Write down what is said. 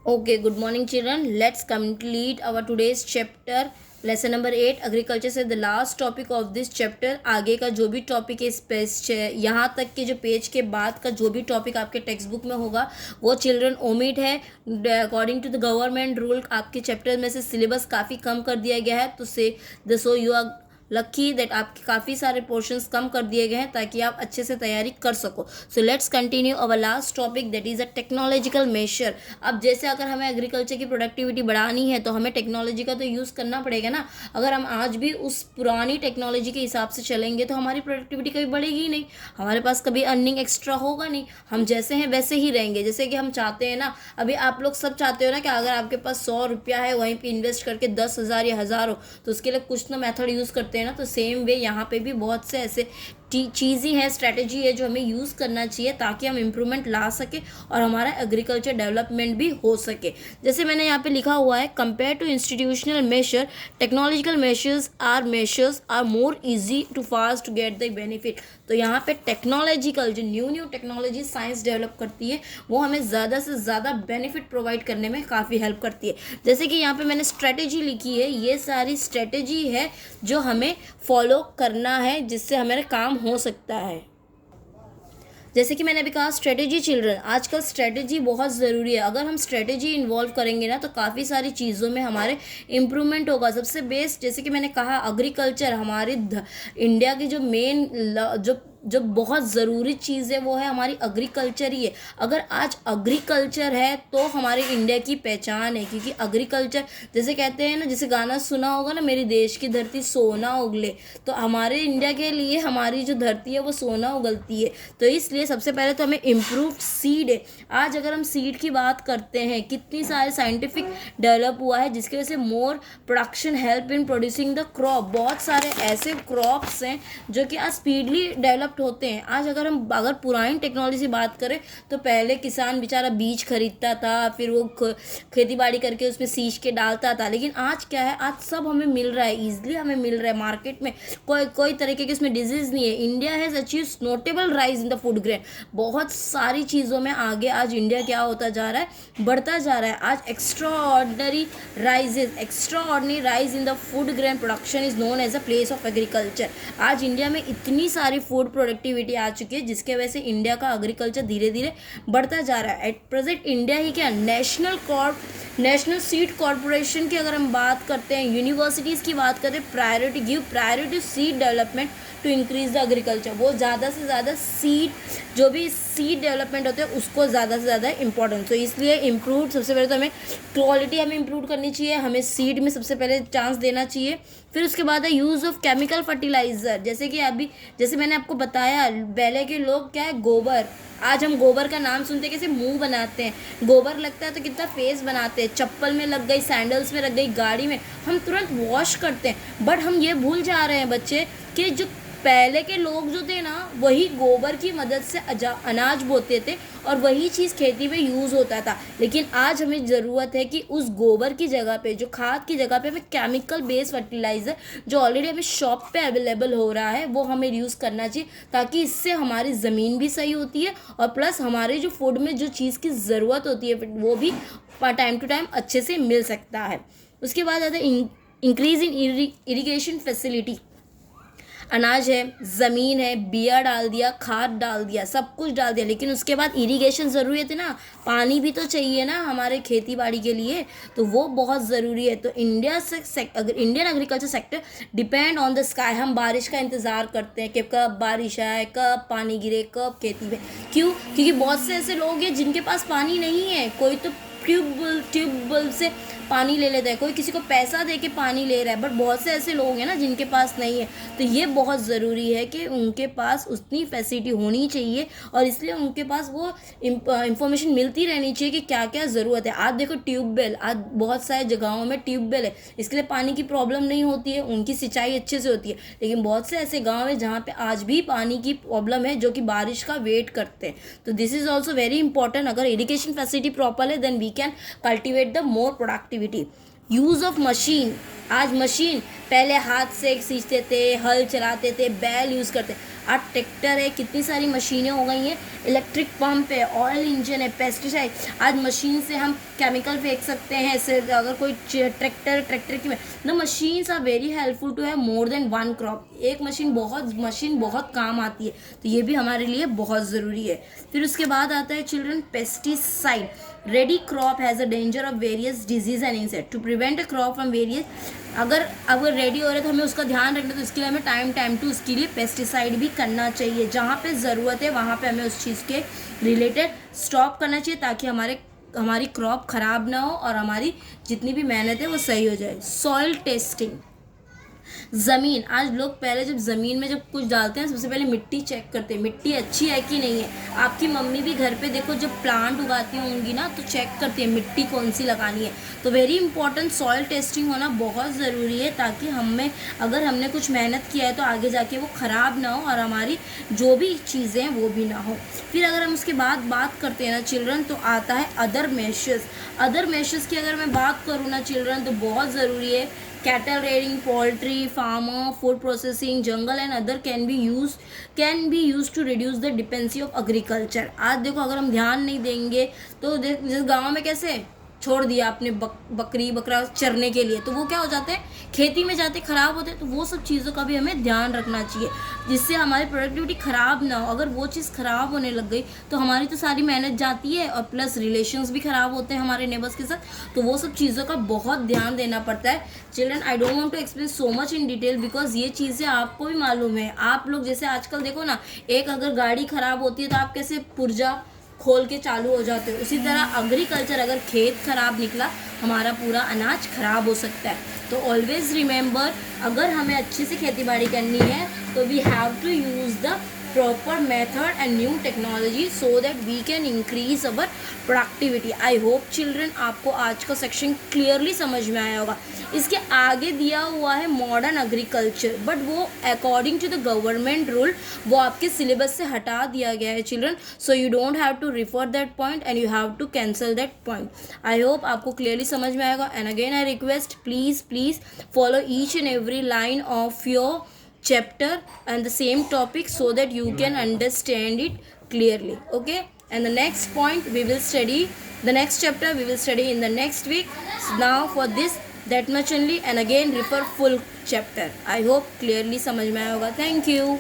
Okay, good morning, children. Let's complete our today's chapter. Lesson number 8 agriculture से the last topic of this chapter. आगे का जो भी topic है इस पेज यहाँ तक के जो पेज के बाद का जो भी टॉपिक आपके टेक्स्ट बुक में होगा वो चिल्ड्रन ओमिट है। According to the government rule आपके चैप्टर में से सिलेबस काफ़ी कम कर दिया गया है, तो से the so you are lucky that आपके काफ़ी सारे पोर्शंस कम कर दिए गए हैं ताकि आप अच्छे से तैयारी कर सको। So let's continue our last topic that is a technological measure. अब जैसे अगर हमें एग्रीकल्चर की प्रोडक्टिविटी बढ़ानी है तो हमें टेक्नोलॉजी का तो यूज़ करना पड़ेगा ना। अगर हम आज भी उस पुरानी टेक्नोलॉजी के हिसाब से चलेंगे तो हमारी प्रोडक्टिविटी कभी बढ़ेगी ही नहीं, हमारे पास कभी अर्निंग एक्स्ट्रा होगा नहीं, हम जैसे हैं वैसे ही रहेंगे। जैसे कि हम चाहते हैं ना, अभी आप लोग सब चाहते हो ना कि अगर आपके पास 100 रुपया है वहीं पे इन्वेस्ट करके 10,000 या 1,000 हो, तो उसके लिए कुछ ना मेथड यूज़ करते हैं ना। तो सेम वे यहाँ पे भी बहुत से ऐसे चीज़ें हैं, स्ट्रेटेजी है जो हमें यूज़ करना चाहिए ताकि हम इम्प्रूवमेंट ला सके और हमारा एग्रीकल्चर डेवलपमेंट भी हो सके। जैसे मैंने यहाँ पे लिखा हुआ है, compare to institutional measure technological measures are more easy to fast to get the benefit. तो यहाँ पे टेक्नोलॉजिकल जो न्यू टेक्नोलॉजी साइंस डेवलप करती है वो हमें ज़्यादा से ज़्यादा बेनिफिट प्रोवाइड करने में काफ़ी हेल्प करती है। जैसे कि यहाँ पे मैंने स्ट्रेटेजी लिखी है, ये सारी स्ट्रेटेजी है जो हमें फॉलो करना है जिससे हमारे काम हो सकता है। जैसे कि मैंने अभी कहा स्ट्रेटेजी चिल्ड्रन, आजकल स्ट्रेटेजी बहुत ज़रूरी है। अगर हम स्ट्रेटेजी इन्वॉल्व करेंगे ना तो काफ़ी सारी चीज़ों में हमारे इम्प्रूवमेंट होगा। सबसे बेस्ट जैसे कि मैंने कहा एग्रीकल्चर हमारी इंडिया की जो मेन जो बहुत ज़रूरी चीज़ है वो है हमारी एग्रीकल्चर ही है। अगर आज एग्रीकल्चर है तो हमारे इंडिया की पहचान है, क्योंकि एग्रीकल्चर जैसे कहते हैं ना, जैसे गाना सुना होगा ना, मेरी देश की धरती सोना उगले, तो हमारे इंडिया के लिए हमारी जो धरती है वो सोना उगलती है। तो इसलिए सबसे पहले तो हमें इम्प्रूव्ड सीड है। आज अगर हम सीड की बात करते हैं, कितनी सारे साइंटिफिक डेवलप हुआ है जिसकी वजह से more production help in producing the crop. बहुत सारे ऐसे क्रॉप्स हैं जो कि आज स्पीडली डेवलप होते हैं। आज अगर पुरानी टेक्नोलॉजी से बात करें तो पहले किसान बेचारा बीज खरीदता था, फिर वो खेती बाड़ी करके उसमें सींच के डालता था। लेकिन आज क्या है, आज सब हमें मिल रहा है, ईजिली हमें मिल रहा है मार्केट में। कोई तरीके की उसमें डिजीज़ नहीं है। India has achieve notable rise in the food grain. बहुत सारी चीज़ों में आगे आज इंडिया क्या होता जा रहा है, बढ़ता जा रहा है। आज extraordinary rise in the food grain production is known as a place of agriculture. आज इंडिया में इतनी सारी फूड प्रोडक्टिविटी आ चुकी है जिसके वजह से इंडिया का एग्रीकल्चर धीरे धीरे बढ़ता जा रहा है। एट प्रेजेंट इंडिया ही क्या, नेशनल सीड कॉरपोरेशन की अगर हम बात करते हैं, यूनिवर्सिटीज़ की बात करते हैं, priority seed development to increase the agriculture. वो ज़्यादा से ज़्यादा जो भी सीड डेवलपमेंट होते हैं उसको ज़्यादा से ज़्यादा इंपॉर्टेंस। तो इसलिए इम्प्रूव सबसे पहले तो हमें क्वालिटी हमें इम्प्रूव करनी चाहिए, हमें सीड में सबसे पहले चांस देना चाहिए। फिर उसके बाद है यूज़ ऑफ केमिकल फर्टिलाइज़र। जैसे मैंने आपको बताया, पहले के लोग क्या है, गोबर, आज हम गोबर का नाम सुनते कैसे मुंह बनाते हैं, गोबर लगता है तो कितना फेस बनाते हैं, चप्पल में लग गई, सैंडल्स में लग गई, गाड़ी में, हम तुरंत वॉश करते हैं। बट हम ये भूल जा रहे हैं बच्चे कि जो पहले के लोग जो थे ना, वही गोबर की मदद से अनाज बोते थे और वही चीज़ खेती में यूज़ होता था। लेकिन आज हमें ज़रूरत है कि उस गोबर की जगह पे, जो खाद की जगह पे, हमें केमिकल बेस्ड फर्टिलाइज़र जो ऑलरेडी हमें शॉप पे अवेलेबल हो रहा है वो हमें यूज़ करना चाहिए, ताकि इससे हमारी ज़मीन भी सही होती है और प्लस हमारे जो फूड में जो चीज़ की ज़रूरत होती है वो भी टाइम टू टाइम अच्छे से मिल सकता है। उसके बाद आता है इंक्रीज इन इरिगेशन फैसिलिटी। अनाज है, ज़मीन है, बिया डाल दिया, खाद डाल दिया, सब कुछ डाल दिया, लेकिन उसके बाद इरिगेशन ज़रूरी है ना, पानी भी तो चाहिए ना हमारे खेती बाड़ी के लिए, तो वो बहुत ज़रूरी है। तो Indian agriculture sector depend on the sky. हम बारिश का इंतज़ार करते हैं कि कब बारिश आए, कब पानी गिरे, कब खेती में। क्यों? क्योंकि बहुत से ऐसे लोग हैं जिनके पास पानी नहीं है। कोई तो ट्यूबवेल से पानी ले लेता है, कोई किसी को पैसा दे के पानी ले रहा है, बट बहुत से ऐसे लोग हैं ना जिनके पास नहीं है। तो ये बहुत ज़रूरी है कि उनके पास उतनी फैसिलिटी होनी चाहिए और इसलिए उनके पास वो इंफॉर्मेशन मिलती रहनी चाहिए कि क्या क्या ज़रूरत है। आज देखो ट्यूबवेल, आज बहुत सारे जगहों में ट्यूबवेल है, इसके लिए पानी की प्रॉब्लम नहीं होती है, उनकी सिंचाई अच्छे से होती है। लेकिन बहुत से ऐसे गाँव हैं जहाँ पर आज भी पानी की प्रॉब्लम है, जो कि बारिश का वेट करते हैं। तो this is also very important. अगर इरिगेशन फैसिलिटी प्रॉपर है then we can cultivate the more productivity. Use of machine, आज मशीन, पहले हाथ से सींचते थे, हल चलाते थे, बैल यूज़ करते, आज ट्रैक्टर है, कितनी सारी मशीनें हो गई हैं, इलेक्ट्रिक पंप है, ऑयल इंजन है, पेस्टिसाइड, आज मशीन से हम केमिकल फेंक सकते हैं। ऐसे अगर कोई ट्रैक्टर की the machines are very helpful to have more than one crop, एक मशीन बहुत काम आती है, तो ये भी हमारे लिए बहुत ज़रूरी है। फिर उसके बाद आता है children pesticide, ready crop has a danger of various disease and insect, to prevent a crop from various, अगर रेडी हो रहे हैं तो हमें उसका ध्यान रखना, तो इसके लिए हमें टाइम टू उसके लिए पेस्टिसाइड भी करना चाहिए, जहाँ पे ज़रूरत है वहाँ पे हमें उस चीज़ के रिलेटेड स्टॉप करना चाहिए, ताकि हमारी क्रॉप ख़राब ना हो और हमारी जितनी भी मेहनत है वो सही हो जाए। सॉइल टेस्टिंग, ज़मीन, आज लोग पहले जब ज़मीन में जब कुछ डालते हैं सबसे पहले मिट्टी चेक करते हैं, मिट्टी अच्छी है कि नहीं है। आपकी मम्मी भी घर पे देखो जब प्लांट उगाती होंगी ना तो चेक करती है मिट्टी कौन सी लगानी है। तो वेरी इंपॉर्टेंट सॉइल टेस्टिंग होना बहुत ज़रूरी है, ताकि अगर हमने कुछ मेहनत किया है तो आगे जाके वो ख़राब ना हो और हमारी जो भी चीज़ें हैं वो भी ना हो। फिर अगर हम उसके बाद बात करते हैं ना चिल्ड्रन, तो आता है अदर मेशर्स की अगर मैं बात करूँ ना चिल्ड्रन, तो बहुत ज़रूरी है। Cattle rearing, poultry farmer, food processing, जंगल and other can be use to reduce the dependency of agriculture. आज देखो अगर हम ध्यान नहीं देंगे तो जिस गाँव में कैसे छोड़ दिया आपने बकरी बकरा चरने के लिए, तो वो क्या हो जाते हैं, खेती में जाते ख़राब होते हैं। तो वो सब चीज़ों का भी हमें ध्यान रखना चाहिए, जिससे हमारी प्रोडक्टिविटी ख़राब ना हो। अगर वो चीज़ ख़राब होने लग गई तो हमारी तो सारी मेहनत जाती है, और प्लस रिलेशंस भी ख़राब होते हैं हमारे नेबर्स के साथ। तो वो सब चीज़ों का बहुत ध्यान देना पड़ता है। Children, I don't want to explain so much in detail, because ये चीज़ें आपको भी मालूम है। आप लोग जैसे आजकल देखो ना, एक अगर गाड़ी ख़राब होती है तो आप कैसे पुर्जा खोल के चालू हो जाते हो, उसी तरह एग्रीकल्चर, अगर खेत खराब निकला हमारा पूरा अनाज खराब हो सकता है। तो ऑलवेज रिमेंबर, अगर हमें अच्छी से खेती बाड़ी करनी है तो we have to use the proper method and new technology so that we can increase our productivity. I hope children आपको आज का सेक्शन क्लियरली समझ में आया होगा। इसके आगे दिया हुआ है मॉडर्न एग्रीकल्चर, बट वो according to the government rule वो आपके सिलेबस से हटा दिया गया है children, so you don't have to refer that point and you have to cancel that point. I hope आपको क्लियरली समझ में आएगा, and again I request please follow each and every line of your chapter and the same topic so that you can understand it clearly. Okay, and the next point we will study, the next chapter we will study in the next week. So now for this that much only, and again refer full chapter. I hope clearly समझ में आया होगा. Thank you.